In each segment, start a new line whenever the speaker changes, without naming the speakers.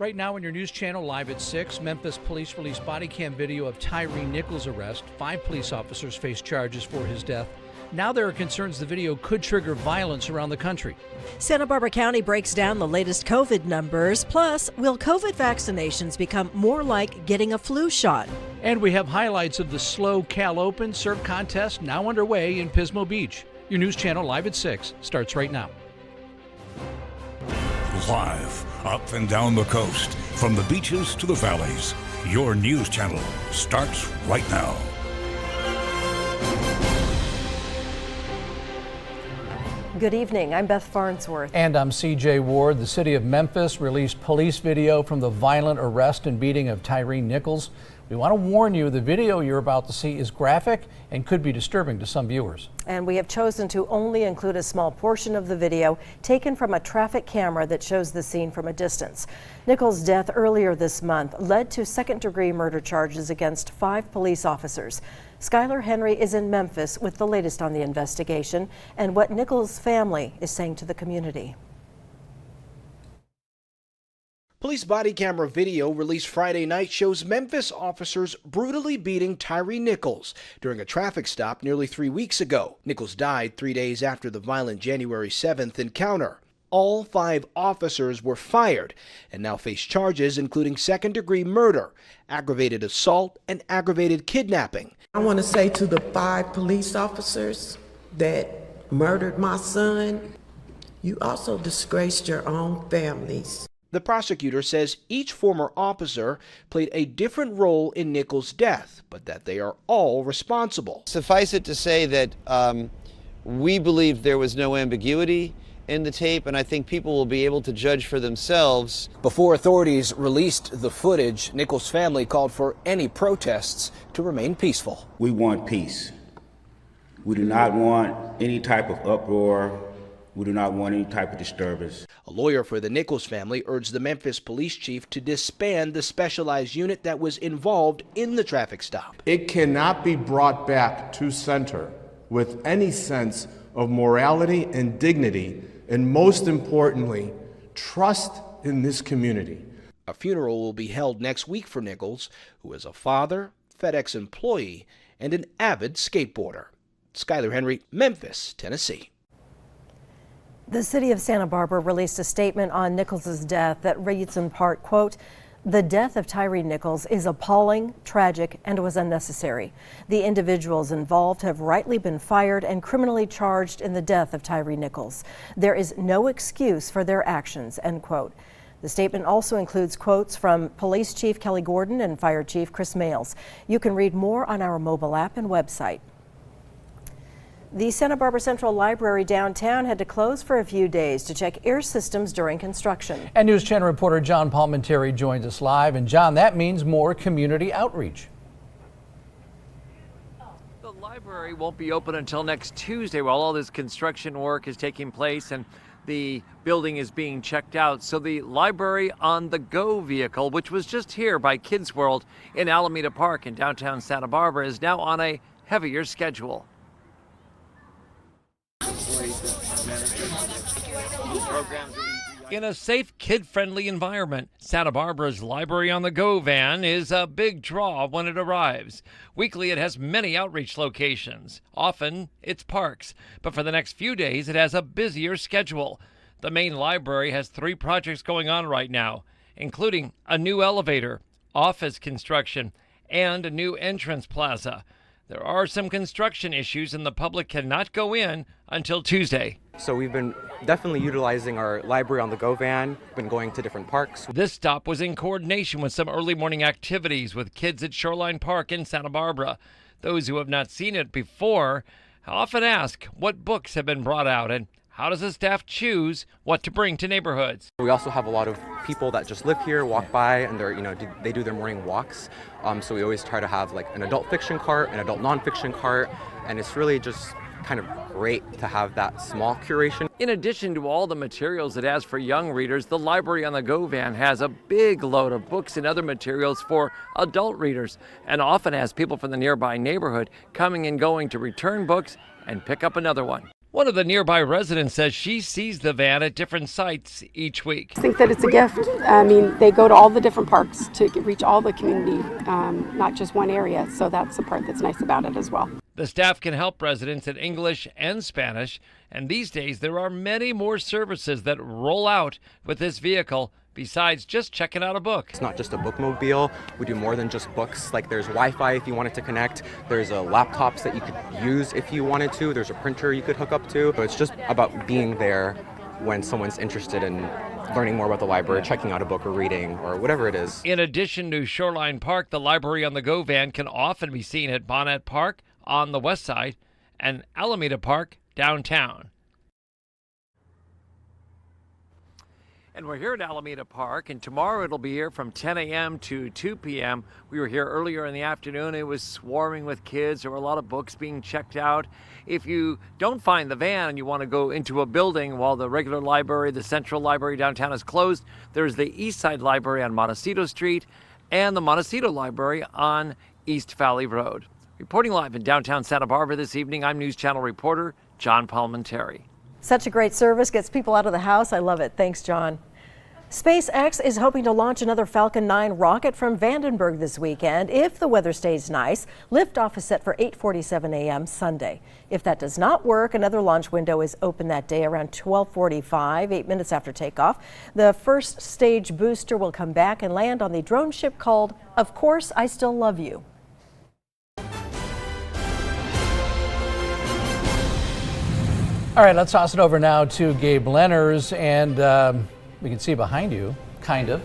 Right now on your news channel, live at 6, Memphis police released body cam video of Tyree Nichols' arrest. 5 police officers face charges for his death. Now there are concerns the video could trigger violence around the country.
Santa Barbara County breaks down the latest COVID numbers. Plus, will COVID vaccinations become more like getting a flu shot?
And we have highlights of the SLO Cal Open surf contest now underway in Pismo Beach. Your news channel, live at 6, starts right now.
Live, up and down the coast, from the beaches to the valleys, your news channel starts right now.
Good evening. I'm Beth Farnsworth.
And I'm CJ Ward. The city of Memphis released police video from the violent arrest and beating of Tyree Nichols. We want to warn you, the video you're about to see is graphic and could be disturbing to some viewers.
And we have chosen to only include a small portion of the video taken from a traffic camera that shows the scene from a distance. Nichols' death earlier this month led to second-degree murder charges against 5 police officers. Skylar Henry is in Memphis with the latest on the investigation and what Nichols' family is saying to the community.
Police body camera video released Friday night shows Memphis officers brutally beating Tyree Nichols during a traffic stop nearly 3 weeks ago. Nichols died 3 days after the violent January 7th encounter. All 5 officers were fired and now face charges including second-degree murder, aggravated assault, and aggravated kidnapping.
I want to say to the 5 police officers that murdered my son, you also disgraced your own families.
The prosecutor says each former officer played a different role in Nichols' death, but that they are all responsible.
Suffice it to say that we believe there was no ambiguity in the tape, and I think people will be able to judge for themselves.
Before authorities released the footage, Nichols' family called for any protests to remain peaceful.
We want peace. We do not want any type of uproar. We do not want any type of disturbance.
A lawyer for the Nichols family urged the Memphis police chief to disband the specialized unit that was involved in the traffic stop.
It cannot be brought back to center with any sense of morality and dignity, and most importantly, trust in this community.
A funeral will be held next week for Nichols, who is a father, FedEx employee, and an avid skateboarder. Skylar Henry, Memphis, Tennessee.
The city of Santa Barbara released a statement on Nichols' death that reads in part, quote, "The death of Tyree Nichols is appalling, tragic, and was unnecessary. The individuals involved have rightly been fired and criminally charged in the death of Tyree Nichols. There is no excuse for their actions," end quote. The statement also includes quotes from Police Chief Kelly Gordon and Fire Chief Chris Males. You can read more on our mobile app and website. The Santa Barbara Central Library downtown had to close for a few days to check air systems during construction.
And News Channel reporter John Palmentary joins us live. And John, that means more community outreach.
The library won't be open until next Tuesday while all this construction work is taking place and the building is being checked out. So the Library on the Go vehicle, which was just here by Kids World in Alameda Park in downtown Santa Barbara, is now on a heavier schedule. In a safe, kid-friendly environment, Santa Barbara's Library on the Go van is a big draw when it arrives. Weekly, it has many outreach locations. Often, it's parks. But for the next few days, it has a busier schedule. The main library has 3 projects going on right now, including a new elevator, office construction, and a new entrance plaza. There are some construction issues and the public cannot go in until Tuesday.
So we've been definitely utilizing our Library on the Go van, been going to different parks.
This stop was in coordination with some early morning activities with kids at Shoreline Park in Santa Barbara. Those who have not seen it before often ask what books have been brought out and how does the staff choose what to bring to neighborhoods?
We also have a lot of people that just live here, walk by, and they do their morning walks. So we always try to have like an adult fiction cart, an adult nonfiction cart, and it's really just kind of great to have that small curation.
In addition to all the materials it has for young readers, the Library on the Go van has a big load of books and other materials for adult readers, and often has people from the nearby neighborhood coming and going to return books and pick up another one. One of the nearby residents says she sees the van at different sites each week.
I think that it's a gift. I mean, they go to all the different parks to reach all the community, not just one area. So that's the part that's nice about it as well.
The staff can help residents in English and Spanish, and these days there are many more services that roll out with this vehicle besides just checking out a book.
It's not just a bookmobile. We do more than just books. Like there's Wi-Fi if you wanted to connect. There's laptops that you could use if you wanted to. There's a printer you could hook up to. So it's just about being there when someone's interested in learning more about the library, checking out a book or reading or whatever it is.
In addition to Shoreline Park, the Library on the Go van can often be seen at Bonnet Park on the west side and Alameda Park downtown. And we're here at Alameda Park, and tomorrow it'll be here from 10 a.m. to 2 p.m. We were here earlier in the afternoon. It was swarming with kids. There were a lot of books being checked out. If you don't find the van and you want to go into a building while the regular library, the Central Library downtown is closed, there's the East Side Library on Montecito Street and the Montecito Library on East Valley Road. Reporting live in downtown Santa Barbara this evening, I'm News Channel reporter John Palmentary.
Such a great service, gets people out of the house. I love it. Thanks, John. SpaceX is hoping to launch another Falcon 9 rocket from Vandenberg this weekend. If the weather stays nice, liftoff is set for 8:47 a.m. Sunday. If that does not work, another launch window is open that day around 12:45, 8 minutes after takeoff. The first stage booster will come back and land on the drone ship called Of Course I Still Love You.
All right, let's toss it over now to Gabe Lenners, and we can see behind you, kind of,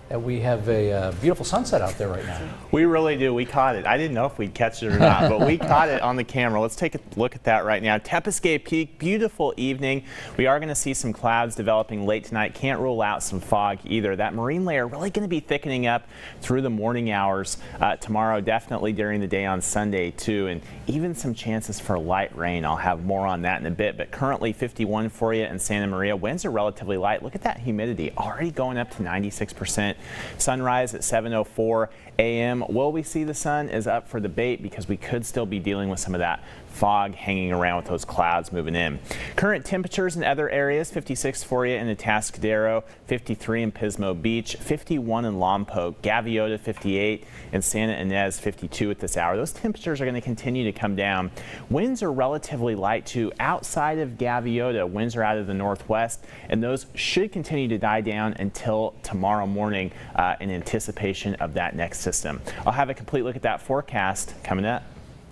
that we have a beautiful sunset out there right now.
We really do. We caught it. I didn't know if we'd catch it or not, but we caught it on the camera. Let's take a look at that right now. Tepesquay Peak, beautiful evening. We are going to see some clouds developing late tonight. Can't rule out some fog either. That marine layer really going to be thickening up through the morning hours tomorrow, definitely during the day on Sunday too, and even some chances for light rain. I'll have more on that in a bit, but currently 51 for you in Santa Maria. Winds are relatively light. Look at that humidity, already going up to 96%. Sunrise at 7:04 a.m. Will we see the sun is up for debate because we could still be dealing with some of that fog hanging around with those clouds moving in. Current temperatures in other areas, 56 for you in Atascadero, 53 in Pismo Beach, 51 in Lompoc, Gaviota 58, and Santa Ynez 52 at this hour. Those temperatures are going to continue to come down. Winds are relatively light too outside of Gaviota. Winds are out of the northwest, and those should continue to die down until tomorrow morning in anticipation of that next system. I'll have a complete look at that forecast coming up.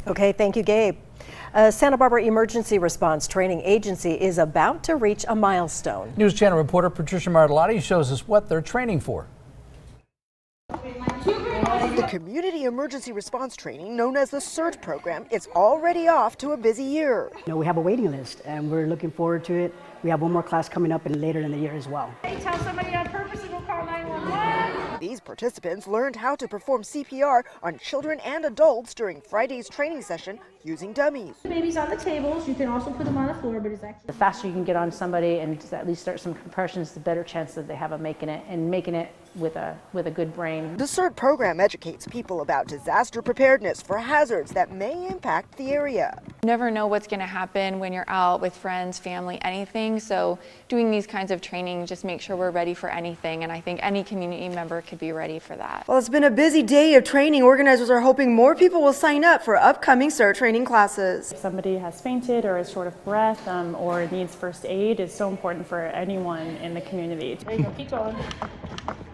Okay, thank you, Gabe. Santa Barbara Emergency Response Training Agency is about to reach a milestone.
News Channel reporter Patricia Martellotti shows us what they're training for.
The Community Emergency Response Training, known as the CERT program, is already off to a busy year.
We have a waiting list, and we're looking forward to it. We have one more class coming up and later in the year as well.
Hey, tell somebody on purpose and we'll call 911. These participants learned how to perform CPR on children and adults during Friday's training session using dummies.
The baby's on the tables. You can also put them on the floor, but it's actually...
The faster you can get on somebody and at least start some compressions, the better chance that they have of making it, and making it with a good brain.
The CERT program educates people about disaster preparedness for hazards that may impact the area.
You never know what's going to happen when you're out with friends, family, anything. So doing these kinds of training just make sure we're ready for anything, and I think any community member could be ready for that.
Well, it's been a busy day of training. Organizers are hoping more people will sign up for upcoming CERT training classes.
If somebody has fainted or is short of breath or needs first aid, it's so important for anyone in the community.
There you go, keep going.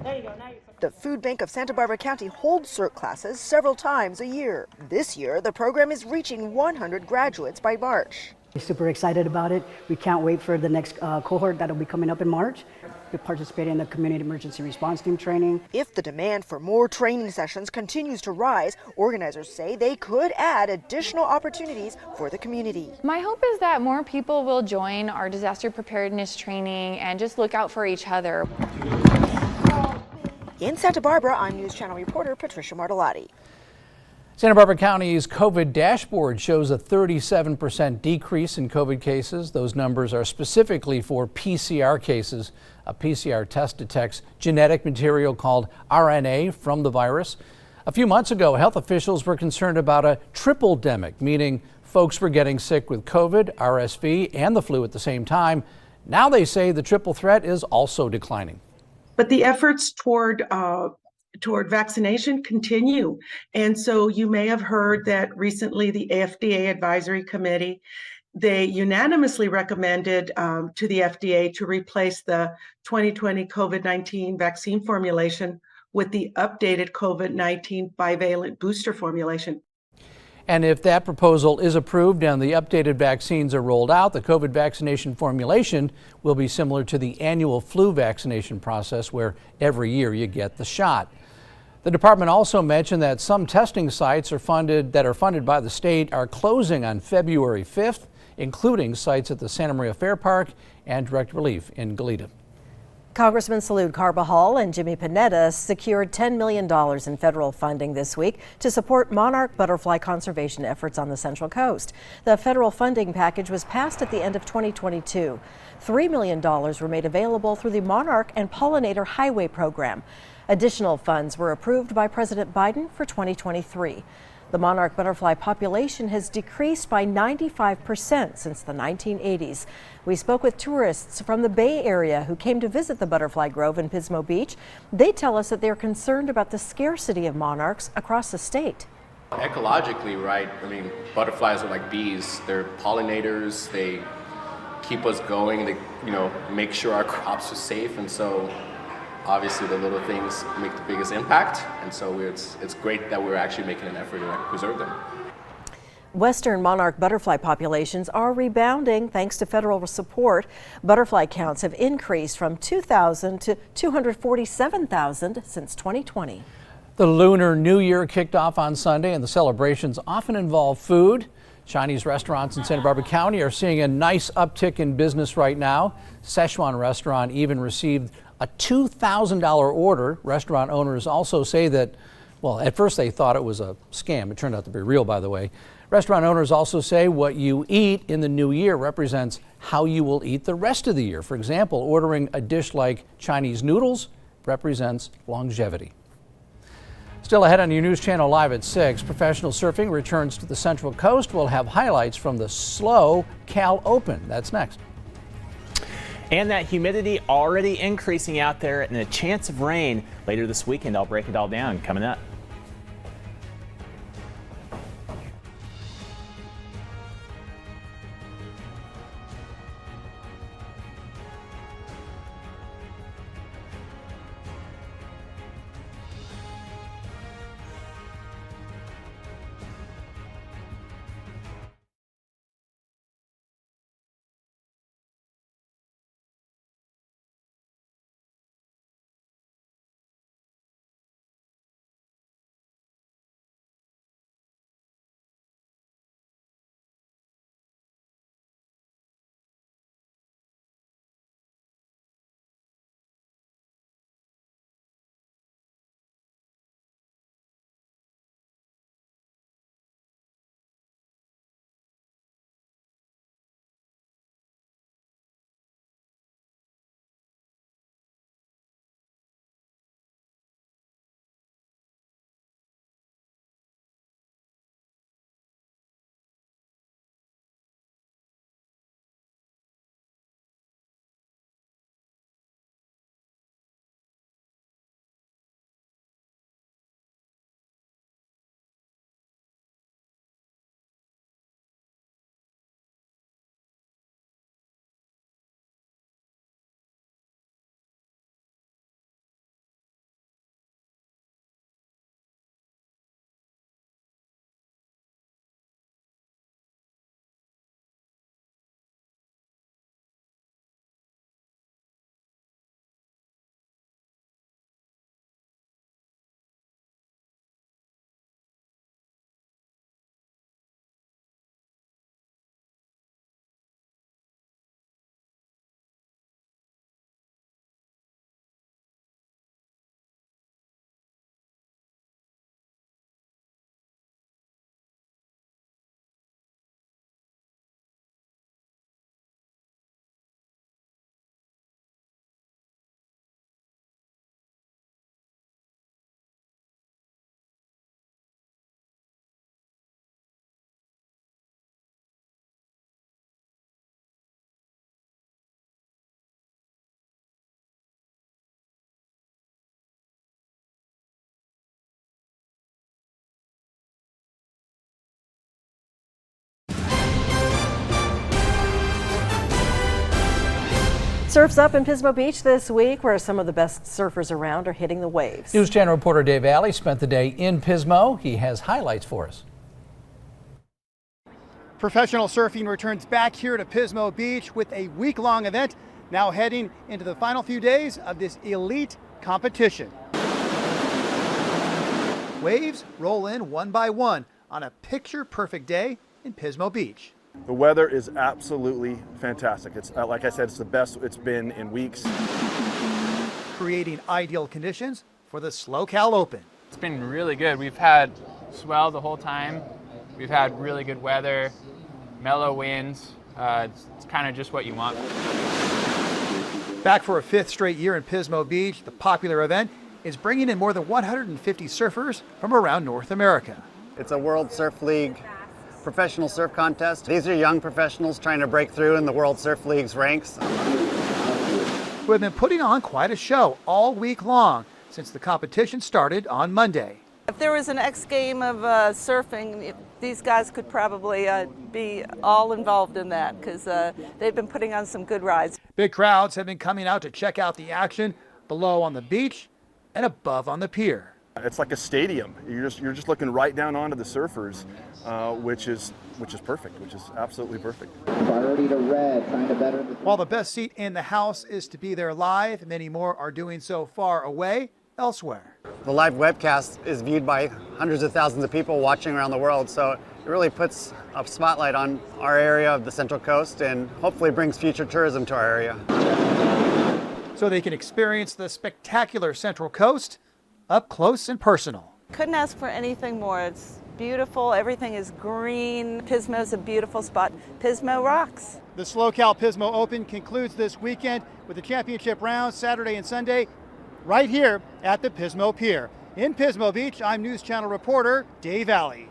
There you go, now you're...
The Food Bank of Santa Barbara County holds CERT classes several times a year. This year, the program is reaching 100 graduates by March.
We're super excited about it. We can't wait for the next cohort that'll be coming up in March. We participate in the Community Emergency Response Team training.
If the demand for more training sessions continues to rise, organizers say they could add additional opportunities for the community.
My hope is that more people will join our disaster preparedness training and just look out for each other.
In Santa Barbara, I'm News Channel reporter Patricia Martellotti.
Santa Barbara County's COVID dashboard shows a 37% decrease in COVID cases. Those numbers are specifically for PCR cases. A PCR test detects genetic material called RNA from the virus. A few months ago, health officials were concerned about a triple-demic, meaning Folks were getting sick with COVID, RSV, and the flu at the same time. Now they say the triple threat is also declining.
But the efforts toward vaccination continue. And so you may have heard that recently the FDA Advisory Committee, they unanimously recommended to the FDA to replace the 2020 COVID-19 vaccine formulation with the updated COVID-19 bivalent booster formulation.
And if that proposal is approved and the updated vaccines are rolled out, the COVID vaccination formulation will be similar to the annual flu vaccination process where every year you get the shot. The department also mentioned that some testing sites are funded by the state are closing on February 5th, including sites at the Santa Maria Fair Park and Direct Relief in Goleta.
Congressman Salud Carbajal and Jimmy Panetta secured $10 million in federal funding this week to support monarch butterfly conservation efforts on the Central Coast. The federal funding package was passed at the end of 2022. $3 million were made available through the Monarch and Pollinator Highway program. Additional funds were approved by President Biden for 2023. The monarch butterfly population has decreased by 95% since the 1980s. We spoke with tourists from the Bay Area who came to visit the butterfly grove in Pismo Beach. They tell us that they're concerned about the scarcity of monarchs across the state.
Ecologically, right? I mean, butterflies are like bees. They're pollinators. They keep us going. They, make sure our crops are safe. And so obviously the little things make the biggest impact, and so it's great that we're actually making an effort to preserve them.
Western monarch butterfly populations are rebounding thanks to federal support. Butterfly counts have increased from 2,000 to 247,000 since 2020.
The Lunar New Year kicked off on Sunday, and the celebrations often involve food. Chinese restaurants in Santa Barbara County are seeing a nice uptick in business right now. Szechuan restaurant even received a $2,000 order. Restaurant owners also say that, well, at first they thought it was a scam. It turned out to be real, by the way. Restaurant owners also say what you eat in the new year represents how you will eat the rest of the year. For example, ordering a dish like Chinese noodles represents longevity. Still ahead on your news channel live at 6, professional surfing returns to the Central Coast. We'll have highlights from the slow Cal Open. That's next.
And that humidity already increasing out there and a chance of rain later this weekend. I'll break it all down coming up.
Surf's up in Pismo Beach this week, where some of the best surfers around are hitting the waves.
News Channel reporter Dave Alley spent the day in Pismo. He has highlights for us.
Professional surfing returns back here to Pismo Beach with a week-long event, now heading into the final few days of this elite competition. Waves roll in one by one on a picture-perfect day in Pismo Beach.
The weather is absolutely fantastic. It's like I said, it's the best it's been in weeks.
Creating ideal conditions for the SoCal Open.
It's been really good. We've had swell the whole time. We've had really good weather, mellow winds. It's kind of just what you want.
Back for a 5th straight year in Pismo Beach, the popular event is bringing in more than 150 surfers from around North America.
It's a World Surf League professional surf contest. These are young professionals trying to break through in the World Surf League's ranks.
Who have been putting on quite a show all week long since the competition started on Monday.
If there was an X game of surfing, these guys could probably be all involved in that, because they've been putting on some good rides.
Big crowds have been coming out to check out the action below on the beach and above on the pier.
It's like a stadium. You're just looking right down onto the surfers, which is perfect, which is absolutely perfect.
Priority to red, trying to better.
While the best seat in the house is to be there live, many more are doing so far away elsewhere.
The live webcast is viewed by hundreds of thousands of people watching around the world, so it really puts a spotlight on our area of the Central Coast and hopefully brings future tourism to our area.
So they can experience the spectacular Central Coast up close and personal.
Couldn't ask for anything more. It's beautiful. Everything is green. Pismo's a beautiful spot. Pismo rocks.
The SoCal Pismo Open concludes this weekend with the championship rounds Saturday and Sunday right here at the Pismo Pier. In Pismo Beach, I'm News Channel reporter Dave Alley.